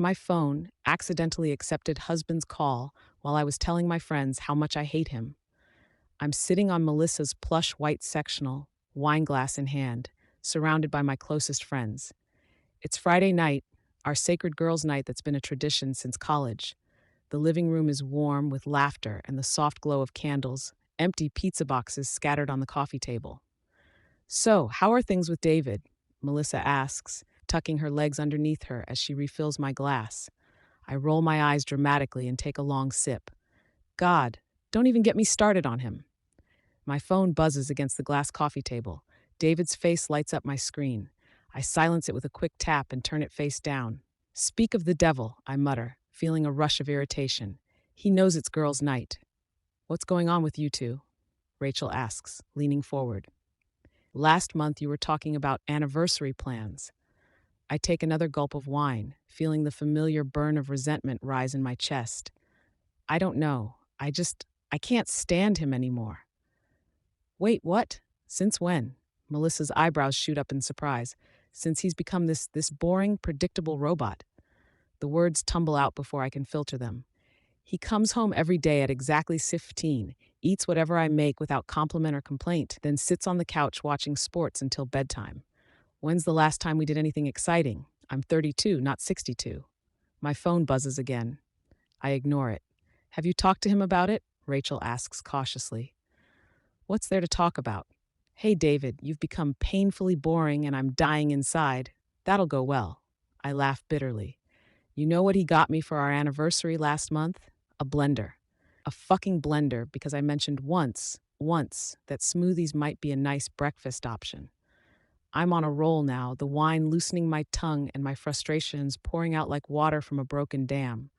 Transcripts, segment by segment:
My phone accidentally accepted husband's call while I was telling my friends how much I hate him. I'm sitting on Melissa's plush white sectional, wine glass in hand, surrounded by my closest friends. It's Friday night, our sacred girls' night that's been a tradition since college. The living room is warm with laughter and the soft glow of candles, empty pizza boxes scattered on the coffee table. So, how are things with David? Melissa asks, tucking her legs underneath her as she refills my glass. I roll my eyes dramatically and take a long sip. God, don't even get me started on him. My phone buzzes against the glass coffee table. David's face lights up my screen. I silence it with a quick tap and turn it face down. Speak of the devil, I mutter, feeling a rush of irritation. He knows it's girls' night. What's going on with you two? Rachel asks, leaning forward. Last month you were talking about anniversary plans. I take another gulp of wine, feeling the familiar burn of resentment rise in my chest. I don't know. I can't stand him anymore. Wait, what? Since when? Melissa's eyebrows shoot up in surprise. Since he's become this boring, predictable robot. The words tumble out before I can filter them. He comes home every day at exactly 15, eats whatever I make without compliment or complaint, then sits on the couch watching sports until bedtime. When's the last time we did anything exciting? I'm 32, not 62. My phone buzzes again. I ignore it. Have you talked to him about it? Rachel asks cautiously. What's there to talk about? Hey, David, you've become painfully boring and I'm dying inside. That'll go well. I laugh bitterly. You know what he got me for our anniversary last month? A blender. A fucking blender because I mentioned once, that smoothies might be a nice breakfast option. I'm on a roll now, the wine loosening my tongue and my frustrations pouring out like water from a broken dam.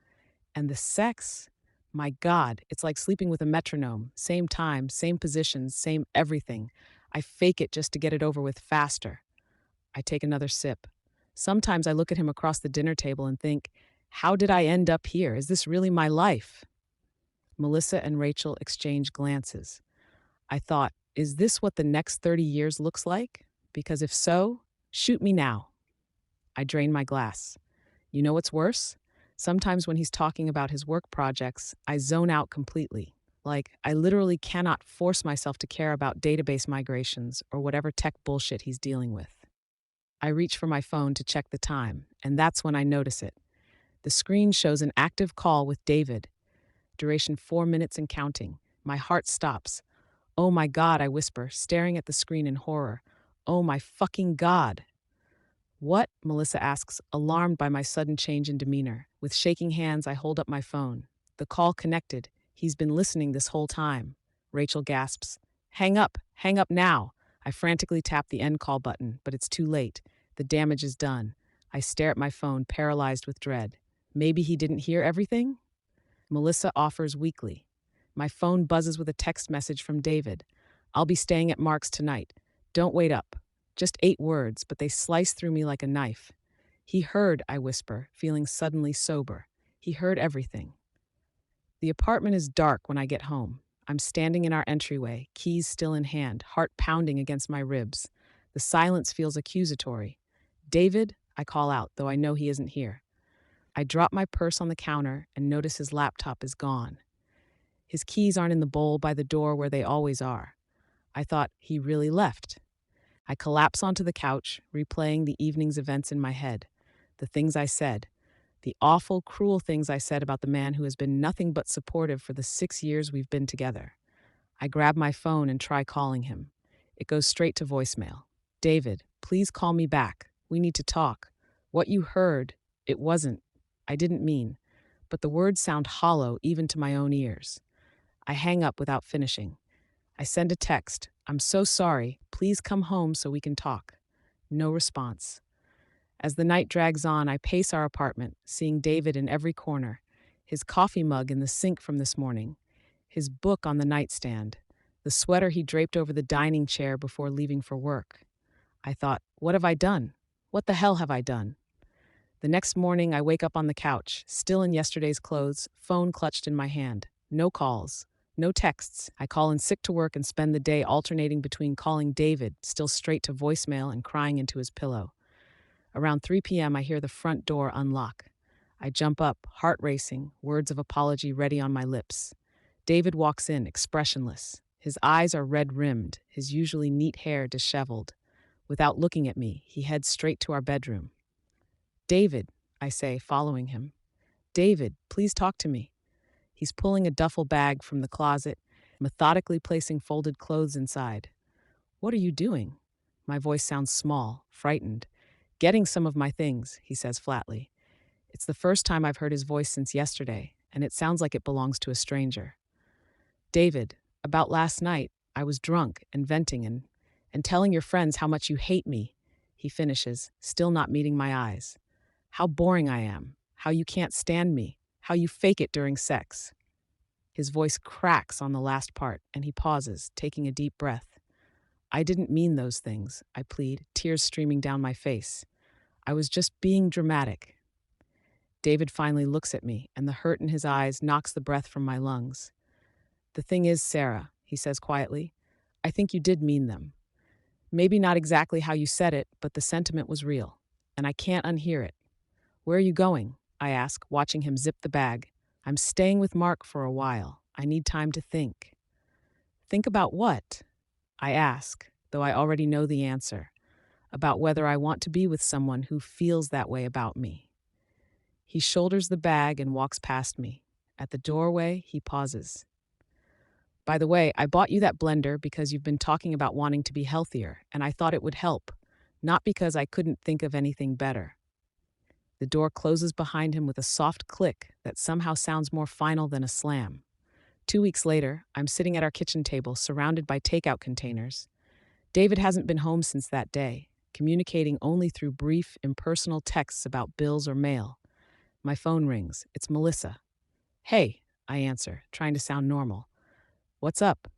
And the sex? My God, it's like sleeping with a metronome. Same time, same positions, same everything. I fake it just to get it over with faster. I take another sip. Sometimes I look at him across the dinner table and think, how did I end up here? Is this really my life? Melissa and Rachel exchange glances. I thought, is this what the next 30 years looks like? Because if so, shoot me now. I drain my glass. You know what's worse? Sometimes when he's talking about his work projects, I zone out completely. Like, I literally cannot force myself to care about database migrations or whatever tech bullshit he's dealing with. I reach for my phone to check the time, and that's when I notice it. The screen shows an active call with David. Duration 4 minutes and counting. My heart stops. Oh my God, I whisper, staring at the screen in horror. Oh my fucking God. What? Melissa asks, alarmed by my sudden change in demeanor. With shaking hands, I hold up my phone. The call connected. He's been listening this whole time. Rachel gasps. Hang up now. I frantically tap the end call button, but it's too late. The damage is done. I stare at my phone, paralyzed with dread. Maybe he didn't hear everything? Melissa offers weakly. My phone buzzes with a text message from David. I'll be staying at Mark's tonight. Don't wait up. Just 8 words, but they slice through me like a knife. He heard, I whisper, feeling suddenly sober. He heard everything. The apartment is dark when I get home. I'm standing in our entryway, keys still in hand, heart pounding against my ribs. The silence feels accusatory. David, I call out, though I know he isn't here. I drop my purse on the counter and notice his laptop is gone. His keys aren't in the bowl by the door where they always are. I thought he really left. I collapse onto the couch, replaying the evening's events in my head. The things I said. The awful, cruel things I said about the man who has been nothing but supportive for the 6 years we've been together. I grab my phone and try calling him. It goes straight to voicemail. David, please call me back. We need to talk. What you heard, it wasn't. I didn't mean. But the words sound hollow even to my own ears. I hang up without finishing. I send a text. I'm so sorry. Please come home so we can talk. No response. As the night drags on, I pace our apartment, seeing David in every corner, his coffee mug in the sink from this morning, his book on the nightstand, the sweater he draped over the dining chair before leaving for work. I thought, what have I done? What the hell have I done? The next morning, I wake up on the couch, still in yesterday's clothes, phone clutched in my hand. No calls. No texts. I call in sick to work and spend the day alternating between calling David, still straight to voicemail, and crying into his pillow. Around 3 p.m., I hear the front door unlock. I jump up, heart racing, words of apology ready on my lips. David walks in, expressionless. His eyes are red-rimmed, his usually neat hair disheveled. Without looking at me, he heads straight to our bedroom. "David," I say, following him. "David, please talk to me." He's pulling a duffel bag from the closet, methodically placing folded clothes inside. "What are you doing?" My voice sounds small, frightened. "Getting some of my things," he says flatly. It's the first time I've heard his voice since yesterday, and it sounds like it belongs to a stranger. "David, about last night, I was drunk and venting and telling your friends how much you hate me," he finishes, still not meeting my eyes. "How boring I am, how you can't stand me, how you fake it during sex." His voice cracks on the last part, and he pauses, taking a deep breath. "I didn't mean those things," I plead, tears streaming down my face. "I was just being dramatic." David finally looks at me, and the hurt in his eyes knocks the breath from my lungs. "The thing is, Sarah," he says quietly, "I think you did mean them. Maybe not exactly how you said it, but the sentiment was real, and I can't unhear it." "Where are you going?" I ask, watching him zip the bag. "I'm staying with Mark for a while. I need time to think." "Think about what?" I ask, though I already know the answer. About whether I want to be with someone who feels that way about me. He shoulders the bag and walks past me. At the doorway, he pauses. "By the way, I bought you that blender because you've been talking about wanting to be healthier, and I thought it would help, not because I couldn't think of anything better." The door closes behind him with a soft click that somehow sounds more final than a slam. 2 weeks later, I'm sitting at our kitchen table, surrounded by takeout containers. David hasn't been home since that day, communicating only through brief, impersonal texts about bills or mail. My phone rings. It's Melissa. "Hey," I answer, trying to sound normal. "What's up?"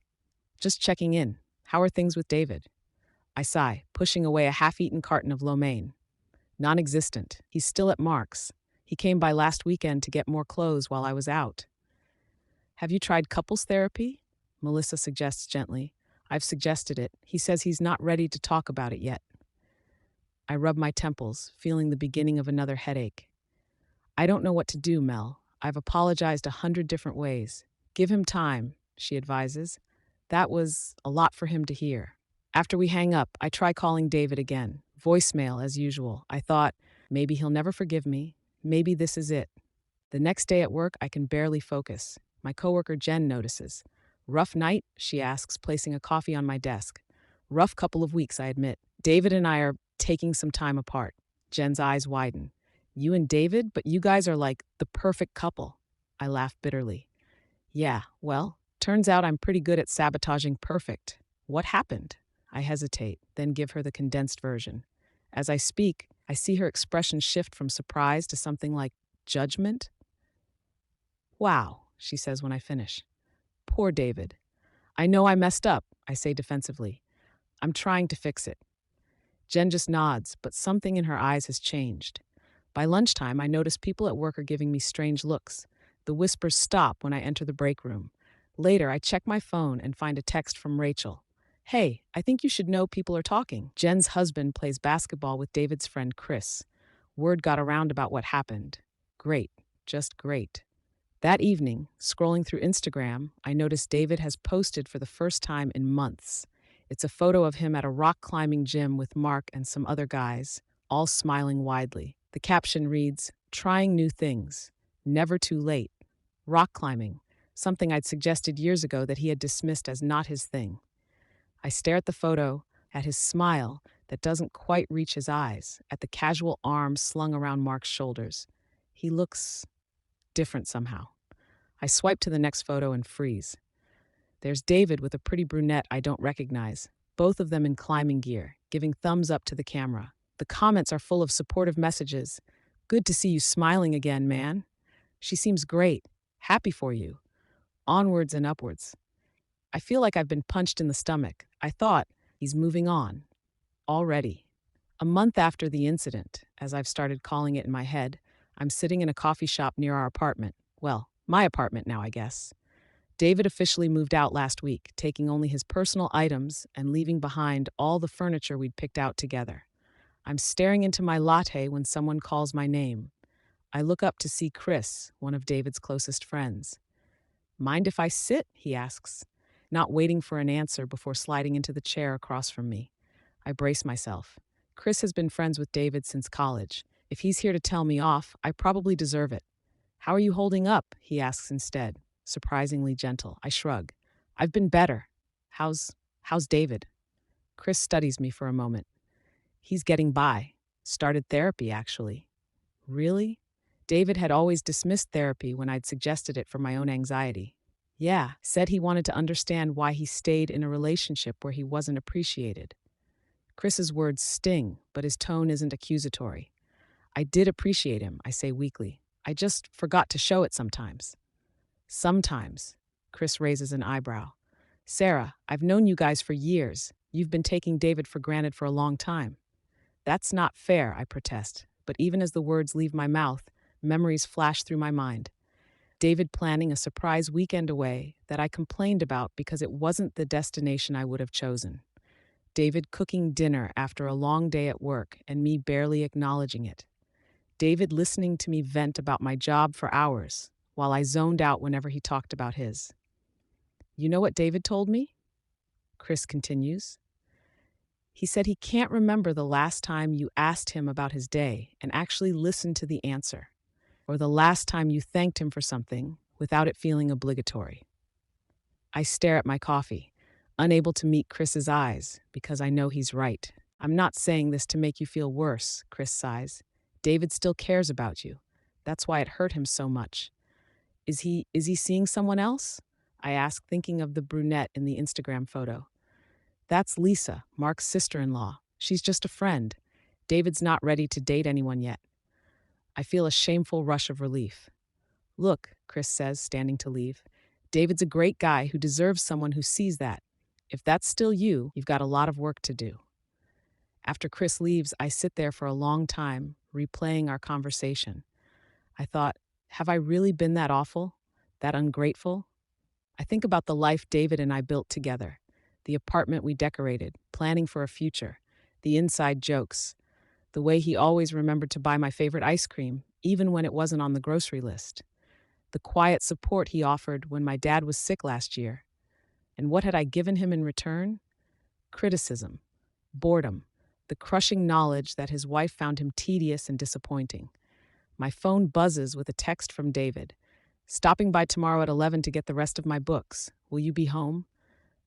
"Just checking in. How are things with David?" I sigh, pushing away a half-eaten carton of lo mein. "Non-existent. He's still at Mark's. He came by last weekend to get more clothes while I was out." "Have you tried couples therapy?" Melissa suggests gently. "I've suggested it. He says he's not ready to talk about it yet." I rub my temples, feeling the beginning of another headache. "I don't know what to do, Mel. I've apologized 100 different ways. Give him time," she advises. That was a lot for him to hear. After we hang up, I try calling David again. Voicemail, as usual. I thought, maybe he'll never forgive me. Maybe this is it. The next day at work, I can barely focus. My coworker Jen notices. "Rough night?" she asks, placing a coffee on my desk. "Rough couple of weeks, I admit. David and I are taking some time apart." Jen's eyes widen. "You and David? But you guys are like the perfect couple." I laugh bitterly. "Yeah, well, turns out I'm pretty good at sabotaging perfect. What happened?" I hesitate, then give her the condensed version. As I speak, I see her expression shift from surprise to something like judgment. "Wow," she says when I finish. "Poor David." "I know I messed up," I say defensively. "I'm trying to fix it." Jen just nods, but something in her eyes has changed. By lunchtime, I notice people at work are giving me strange looks. The whispers stop when I enter the break room. Later, I check my phone and find a text from Rachel. "Hey, I think you should know people are talking. Jen's husband plays basketball with David's friend Chris. Word got around about what happened. Great, just great." That evening, scrolling through Instagram, I noticed David has posted for the first time in months. It's a photo of him at a rock climbing gym with Mark and some other guys, all smiling widely. The caption reads, "Trying new things. Never too late. Rock climbing, something I'd suggested years ago that he had dismissed as not his thing." I stare at the photo, at his smile that doesn't quite reach his eyes, at the casual arms slung around Mark's shoulders. He looks different somehow. I swipe to the next photo and freeze. There's David with a pretty brunette I don't recognize, both of them in climbing gear, giving thumbs up to the camera. The comments are full of supportive messages. "Good to see you smiling again, man. She seems great. Happy for you. Onwards and upwards." I feel like I've been punched in the stomach. I thought, he's moving on. Already. A month after the incident, as I've started calling it in my head, I'm sitting in a coffee shop near our apartment. Well, my apartment now, I guess. David officially moved out last week, taking only his personal items and leaving behind all the furniture we'd picked out together. I'm staring into my latte when someone calls my name. I look up to see Chris, one of David's closest friends. Mind if I sit? He asks, not waiting for an answer before sliding into the chair across from me. I brace myself. Chris has been friends with David since college. If he's here to tell me off, I probably deserve it. How are you holding up? He asks instead, surprisingly gentle. I shrug. I've been better. How's David? Chris studies me for a moment. He's getting by. Started therapy, actually. Really? David had always dismissed therapy when I'd suggested it for my own anxiety. Yeah, said he wanted to understand why he stayed in a relationship where he wasn't appreciated. Chris's words sting, but his tone isn't accusatory. I did appreciate him, I say weakly. I just forgot to show it sometimes. Sometimes. Chris raises an eyebrow. Sarah, I've known you guys for years. You've been taking David for granted for a long time. That's not fair, I protest. But even as the words leave my mouth, memories flash through my mind. David planning a surprise weekend away that I complained about because it wasn't the destination I would have chosen. David cooking dinner after a long day at work and me barely acknowledging it. David listening to me vent about my job for hours, while I zoned out whenever he talked about his. You know what David told me? Chris continues. He said he can't remember the last time you asked him about his day and actually listened to the answer, or the last time you thanked him for something without it feeling obligatory. I stare at my coffee, unable to meet Chris's eyes because I know he's right. I'm not saying this to make you feel worse, Chris sighs. David still cares about you. That's why it hurt him so much. Is he seeing someone else? I ask, thinking of the brunette in the Instagram photo. That's Lisa, Mark's sister-in-law. She's just a friend. David's not ready to date anyone yet. I feel a shameful rush of relief. Look, Chris says, standing to leave. David's a great guy who deserves someone who sees that. If that's still you, you've got a lot of work to do. After Chris leaves, I sit there for a long time, replaying our conversation. I thought, have I really been that awful? That ungrateful? I think about the life David and I built together, the apartment we decorated, planning for a future, the inside jokes, the way he always remembered to buy my favorite ice cream, even when it wasn't on the grocery list, the quiet support he offered when my dad was sick last year. And what had I given him in return? Criticism, boredom, the crushing knowledge that his wife found him tedious and disappointing. My phone buzzes with a text from David. Stopping by tomorrow at 11 to get the rest of my books. Will you be home?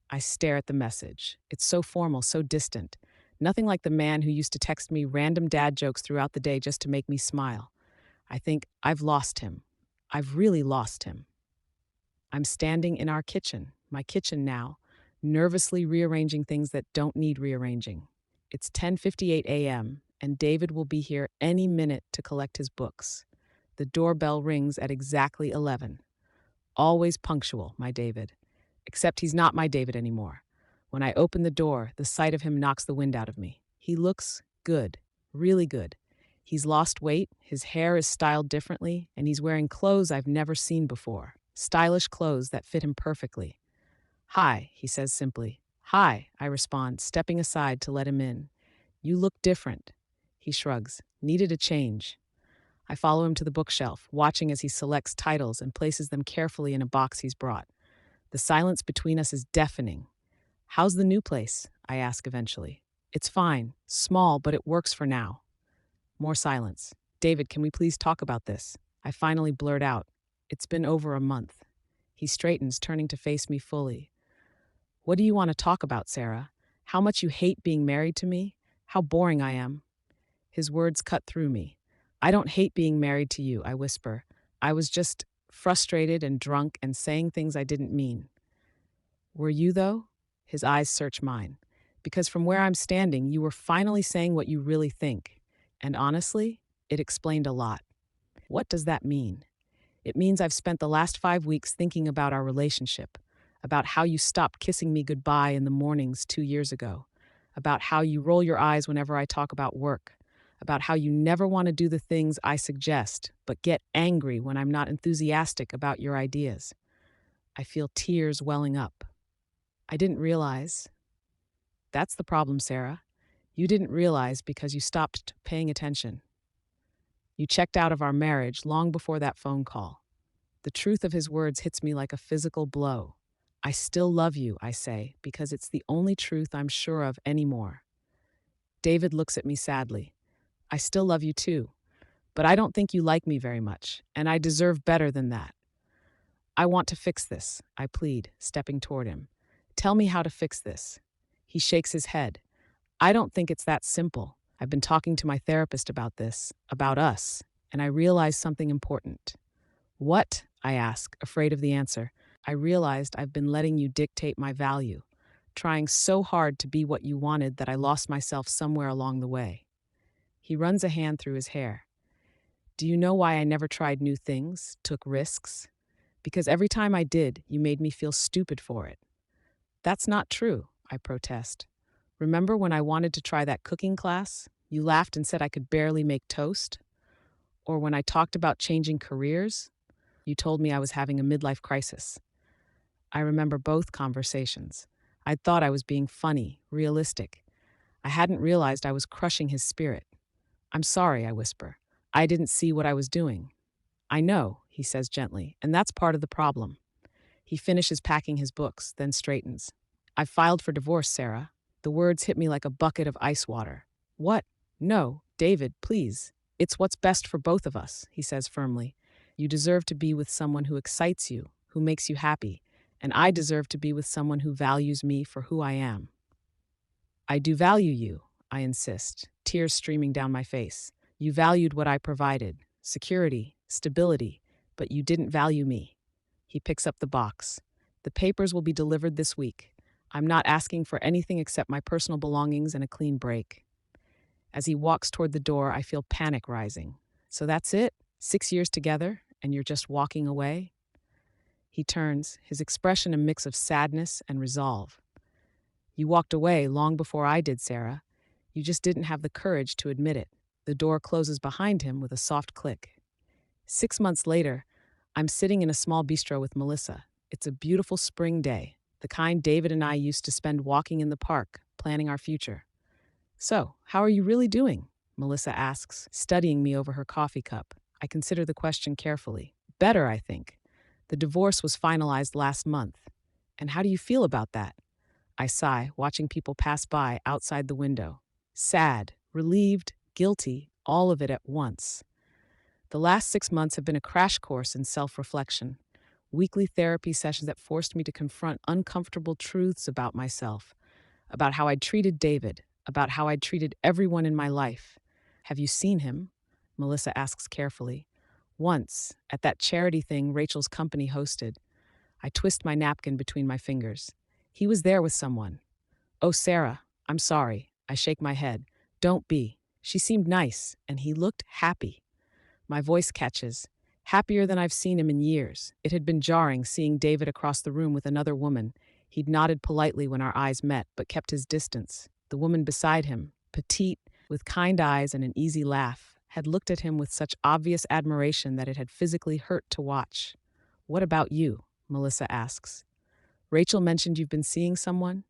I stare at the message. It's so formal, so distant. Nothing like the man who used to text me random dad jokes throughout the day just to make me smile. I think I've lost him. I've really lost him. I'm standing in our kitchen, my kitchen now, nervously rearranging things that don't need rearranging. It's 10:58 a.m., and David will be here any minute to collect his books. The doorbell rings at exactly 11. Always punctual, my David. Except he's not my David anymore. When I open the door, the sight of him knocks the wind out of me. He looks good, really good. He's lost weight, his hair is styled differently, and he's wearing clothes I've never seen before. Stylish clothes that fit him perfectly. Hi, he says simply. Hi, I respond, stepping aside to let him in. You look different. He shrugs. Needed a change. I follow him to the bookshelf, watching as he selects titles and places them carefully in a box he's brought. The silence between us is deafening. How's the new place? I ask eventually. It's fine. Small, but it works for now. More silence. David, can we please talk about this? I finally blurt out. It's been over a month. He straightens, turning to face me fully. What do you want to talk about, Sarah? How much you hate being married to me? How boring I am? His words cut through me. I don't hate being married to you, I whisper. I was just frustrated and drunk and saying things I didn't mean. Were you, though? His eyes search mine. Because from where I'm standing, you were finally saying what you really think. And honestly, it explained a lot. What does that mean? It means I've spent the last 5 weeks thinking about our relationship, about how you stopped kissing me goodbye in the mornings 2 years ago, about how you roll your eyes whenever I talk about work, about how you never want to do the things I suggest, but get angry when I'm not enthusiastic about your ideas. I feel tears welling up. I didn't realize. That's the problem, Sarah. You didn't realize because you stopped paying attention. You checked out of our marriage long before that phone call. The truth of his words hits me like a physical blow. I still love you, I say, because it's the only truth I'm sure of anymore. David looks at me sadly. I still love you too, but I don't think you like me very much, and I deserve better than that. I want to fix this, I plead, stepping toward him. Tell me how to fix this. He shakes his head. I don't think it's that simple. I've been talking to my therapist about this, about us, and I realized something important. What? I ask, afraid of the answer. I realized I've been letting you dictate my value, trying so hard to be what you wanted that I lost myself somewhere along the way. He runs a hand through his hair. Do you know why I never tried new things, took risks? Because every time I did, you made me feel stupid for it. That's not true, I protest. Remember when I wanted to try that cooking class? You laughed and said I could barely make toast? Or when I talked about changing careers? You told me I was having a midlife crisis. I remember both conversations. I'd thought I was being funny, realistic. I hadn't realized I was crushing his spirit. I'm sorry, I whisper. I didn't see what I was doing. I know, he says gently, and that's part of the problem. He finishes packing his books, then straightens. I've filed for divorce, Sarah. The words hit me like a bucket of ice water. What? No, David, please. It's what's best for both of us, he says firmly. You deserve to be with someone who excites you, who makes you happy, and I deserve to be with someone who values me for who I am. I do value you, I insist, tears streaming down my face. You valued what I provided, security, stability, but you didn't value me. He picks up the box. The papers will be delivered this week. I'm not asking for anything except my personal belongings and a clean break. As he walks toward the door, I feel panic rising. So that's it? 6 years together, and you're just walking away? He turns, his expression a mix of sadness and resolve. You walked away long before I did, Sarah. You just didn't have the courage to admit it. The door closes behind him with a soft click. 6 months later, I'm sitting in a small bistro with Melissa. It's a beautiful spring day, the kind David and I used to spend walking in the park, planning our future. So, how are you really doing? Melissa asks, studying me over her coffee cup. I consider the question carefully. Better, I think. The divorce was finalized last month. And how do you feel about that? I sigh, watching people pass by outside the window. Sad, relieved, guilty, all of it at once. The last 6 months have been a crash course in self-reflection. Weekly therapy sessions that forced me to confront uncomfortable truths about myself, about how I'd treated David, about how I'd treated everyone in my life. Have you seen him? Melissa asks carefully. Once, at that charity thing Rachel's company hosted. I twist my napkin between my fingers. He was there with someone. Oh, Sarah, I'm sorry. I shake my head. Don't be. She seemed nice, and he looked happy. My voice catches. Happier than I've seen him in years. It had been jarring seeing David across the room with another woman. He'd nodded politely when our eyes met, but kept his distance. The woman beside him, petite, with kind eyes and an easy laugh, had looked at him with such obvious admiration that it had physically hurt to watch. What about you? Melissa asks. Rachel mentioned you've been seeing someone?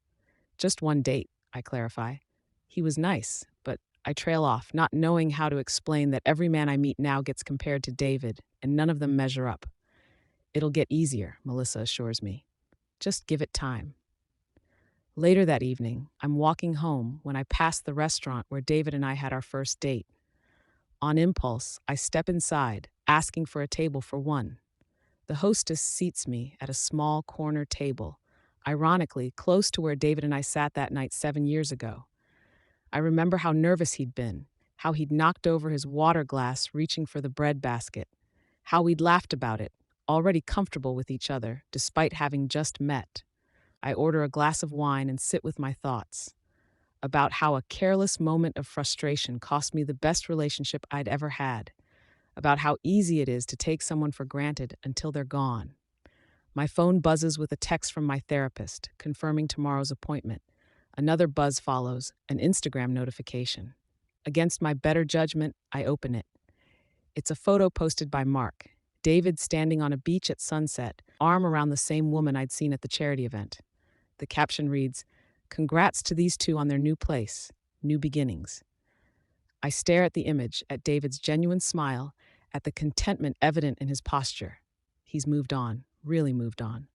Just one date, I clarify. He was nice, but I trail off, not knowing how to explain that every man I meet now gets compared to David, and none of them measure up. It'll get easier, Melissa assures me. Just give it time. Later that evening, I'm walking home when I pass the restaurant where David and I had our first date. On impulse, I step inside, asking for a table for one. The hostess seats me at a small corner table, ironically close to where David and I sat that night 7 years ago. I remember how nervous he'd been, how he'd knocked over his water glass reaching for the bread basket, how we'd laughed about it, already comfortable with each other despite having just met. I order a glass of wine and sit with my thoughts about how a careless moment of frustration cost me the best relationship I'd ever had, about how easy it is to take someone for granted until they're gone. My phone buzzes with a text from my therapist, confirming tomorrow's appointment. Another buzz follows, an Instagram notification. Against my better judgment, I open it. It's a photo posted by Mark, David standing on a beach at sunset, arm around the same woman I'd seen at the charity event. The caption reads, "Congrats to these two on their new place, new beginnings." I stare at the image, at David's genuine smile, at the contentment evident in his posture. He's moved on, really moved on.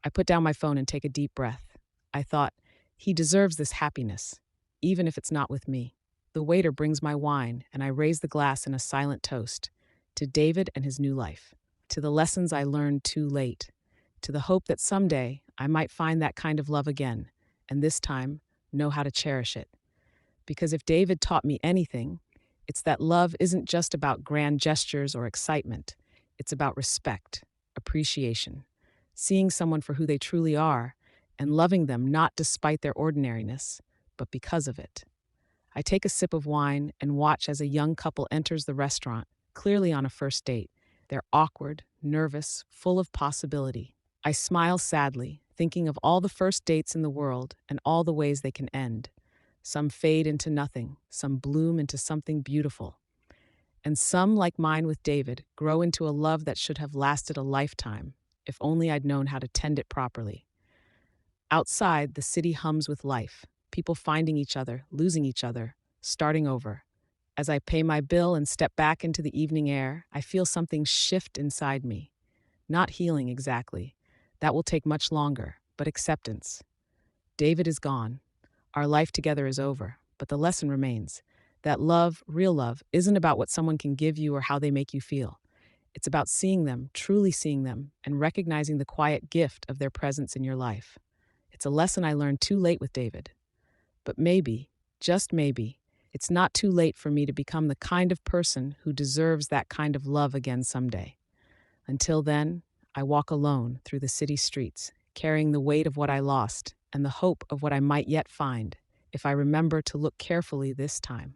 I put down my phone and take a deep breath. I thought, he deserves this happiness, even if it's not with me. The waiter brings my wine, and I raise the glass in a silent toast to David and his new life, to the lessons I learned too late, to the hope that someday I might find that kind of love again, and this time know how to cherish it. Because if David taught me anything, it's that love isn't just about grand gestures or excitement. It's about respect, appreciation, seeing someone for who they truly are, and loving them not despite their ordinariness, but because of it. I take a sip of wine and watch as a young couple enters the restaurant, clearly on a first date. They're awkward, nervous, full of possibility. I smile sadly, thinking of all the first dates in the world and all the ways they can end. Some fade into nothing, some bloom into something beautiful, and some, like mine with David, grow into a love that should have lasted a lifetime, if only I'd known how to tend it properly. Outside, the city hums with life, people finding each other, losing each other, starting over. As I pay my bill and step back into the evening air, I feel something shift inside me. Not healing exactly. That will take much longer, but acceptance. David is gone. Our life together is over, but the lesson remains that love, real love, isn't about what someone can give you or how they make you feel. It's about seeing them, truly seeing them, and recognizing the quiet gift of their presence in your life. It's a lesson I learned too late with David. But maybe, just maybe, it's not too late for me to become the kind of person who deserves that kind of love again someday. Until then, I walk alone through the city streets, carrying the weight of what I lost and the hope of what I might yet find if I remember to look carefully this time.